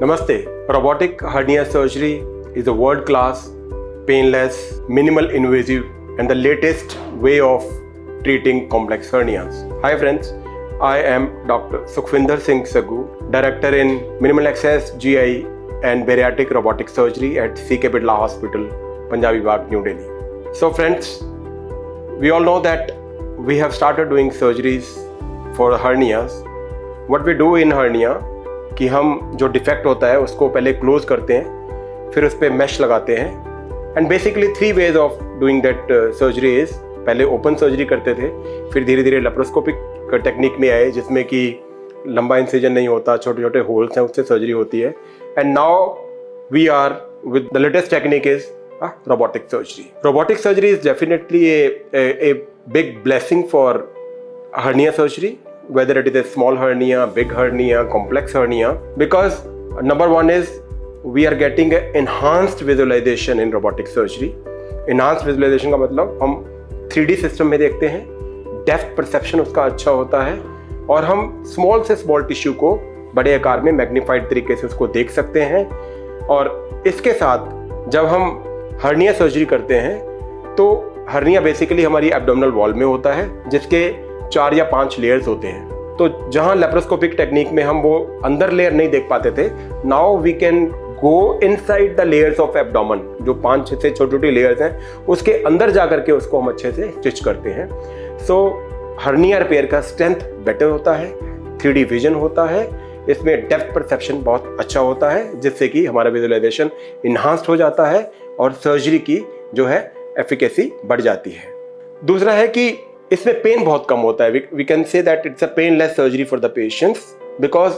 Namaste. Robotic hernia surgery is a world-class, painless, minimal invasive and the latest way of treating complex hernias. Hi friends, I am Dr. Sukhvinder Singh Saggu, Director in Minimal Access GI and Bariatric Robotic Surgery at CK Bidla Hospital, Punjabi Bagh, New Delhi. So friends, we all know that we have started doing surgeries for hernias. What we do in hernia कि हम जो defect होता है उसको पहले close करते हैं, फिर उस पर मैश लगाते हैं. And basically 3 ways of doing that surgery is. पहले ओपन सर्जरी करते थे, फिर धीरे धीरे लेप्रोस्कोपिक टेक्निक में आए जिसमें कि लंबा इंसिजन नहीं होता, छोटे छोटे होल्स हैं, उससे सर्जरी होती है. And now we are with the latest technique is robotic surgery. Robotic surgery is definitely a big blessing for hernia surgery, whether it is a small hernia, big hernia, complex hernia, because number one is we are getting an enhanced visualization in robotic surgery. Enhanced visualization का मतलब हम 3D system में देखते हैं, depth perception उसका अच्छा होता है और हम स्मॉल से स्मॉल टिश्यू को बड़े आकार में मैग्नीफाइड तरीके से उसको देख सकते हैं. और इसके साथ जब हम हर्निया सर्जरी करते हैं तो हर्निया बेसिकली हमारी एब्डोमिनल वॉल में होता है जिसके 4 या 5 लेयर्स होते हैं. तो जहां लेप्रोस्कोपिक टेक्निक में हम वो अंदर लेयर नहीं देख पाते थे, now we can go inside the layers of abdomen. जो 5-6 से छोटी छोटी लेयर्स हैं उसके अंदर जा करके उसको हम अच्छे से स्टिच करते हैं. सो हर्निया रिपेयर का स्ट्रेंथ बेटर होता है, 3D विजन होता है, इसमें डेप्थ परसेप्शन बहुत अच्छा होता है जिससे कि हमारा विजुअलाइजेशन इन्हांस्ड हो जाता है और सर्जरी की जो है एफिकेसी बढ़ जाती है. दूसरा है कि इसमें पेन बहुत कम होता है. We can say that it's a painless surgery for the patients, because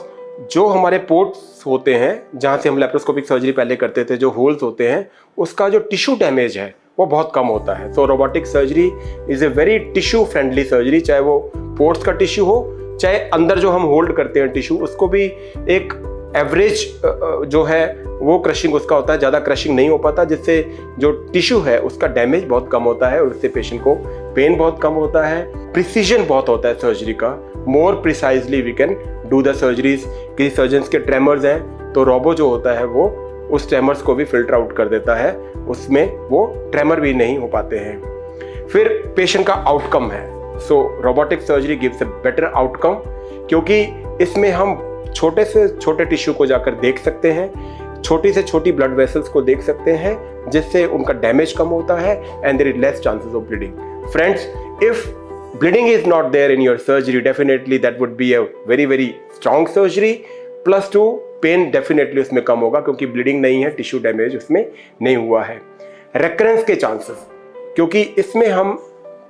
जो हमारे पोर्ट्स होते हैं जहाँ से हम लेप्रोस्कोपिक सर्जरी पहले करते थे, जो होल्स होते हैं, उसका जो टिश्यू डैमेज है वो बहुत कम होता है. So robotic surgery is a very tissue friendly surgery, चाहे वो पोर्ट्स का टिश्यू हो, चाहे अंदर जो हम होल्ड करते हैं टिश्यू, उसको भी एक एवरेज जो है वो क्रशिंग उसका होता है, ज़्यादा क्रशिंग नहीं हो पाता, जिससे जो टिश्यू है उसका डैमेज बहुत कम होता है और उससे पेशेंट को पेन बहुत कम होता है. प्रिसीजन बहुत होता है सर्जरी का, more precisely we can do the surgeries. किसी सर्जन्स के ट्रेमर्स हैं तो रोबो जो होता है वो उस ट्रेमर्स को भी फिल्टर आउट कर देता है, उसमें वो ट्रेमर भी नहीं हो पाते हैं. फिर पेशेंट का आउटकम है. So robotic surgery gives a better outcome क्योंकि इसमें हम छोटे से छोटे टिश्यू को जाकर देख सकते हैं, छोटी से छोटी ब्लड वेसल्स को देख सकते हैं जिससे उनका डैमेज कम होता है and there is less chances of bleeding. Friends, if bleeding is not there in your surgery, definitely that would be a very very strong surgery. +2 pain definitely उसमें कम होगा क्योंकि ब्लीडिंग नहीं है, टिश्यू डैमेज उसमें नहीं हुआ है. रेकरेंस के चांसेस, क्योंकि इसमें हम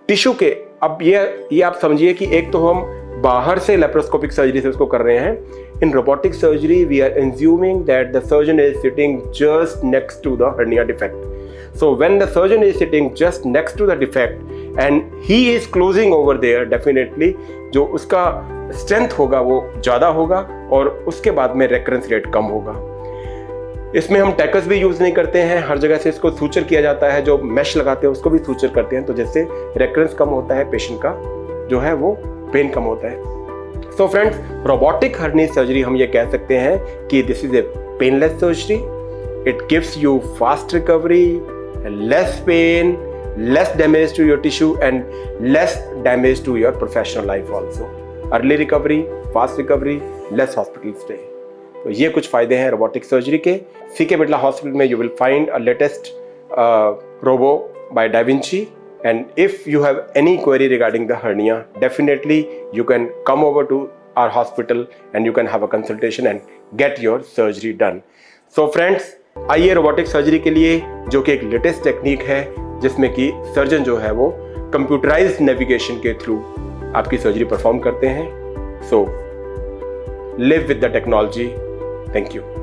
टिश्यू के, अब ये आप समझिए कि एक तो हम बाहर से लेप्रोस्कोपिक सर्जरी से उसको कर रहे हैं. In robotic surgery we are assuming that the surgeon is sitting just next to the hernia defect. So when the surgeon is sitting just next to the defect and he is closing over there, definitely जो उसका strength होगा वो ज़्यादा होगा और उसके बाद में रेकरेंस रेट कम होगा. इसमें हम टैकस भी यूज़ नहीं करते हैं, हर जगह से इसको सूचर किया जाता है, जो मैश लगाते हैं उसको भी सूचर करते हैं, तो जिससे रेकरेंस कम होता है, पेशेंट का जो है वो पेन कम होता है. So friends, robotic hernia surgery हम ये कह सकते हैं कि this is a painless surgery. It gives you fast recovery, less pain, less damage to your tissue and less damage to your professional life also. Early recovery, fast recovery, less hospital stay. तो ये कुछ फायदे हैं robotic surgery के. CK Birla hospital में you will find a latest robo by da Vinci. And if you have any query regarding the hernia, definitely you can come over to our hospital and you can have a consultation and get your surgery done. So friends, आइए robotic surgery के लिए, जो कि एक latest technique है जिसमें कि surgeon जो है वो कंप्यूटराइज्ड नेविगेशन के थ्रू आपकी सर्जरी परफॉर्म करते हैं. So live with the technology. Thank you.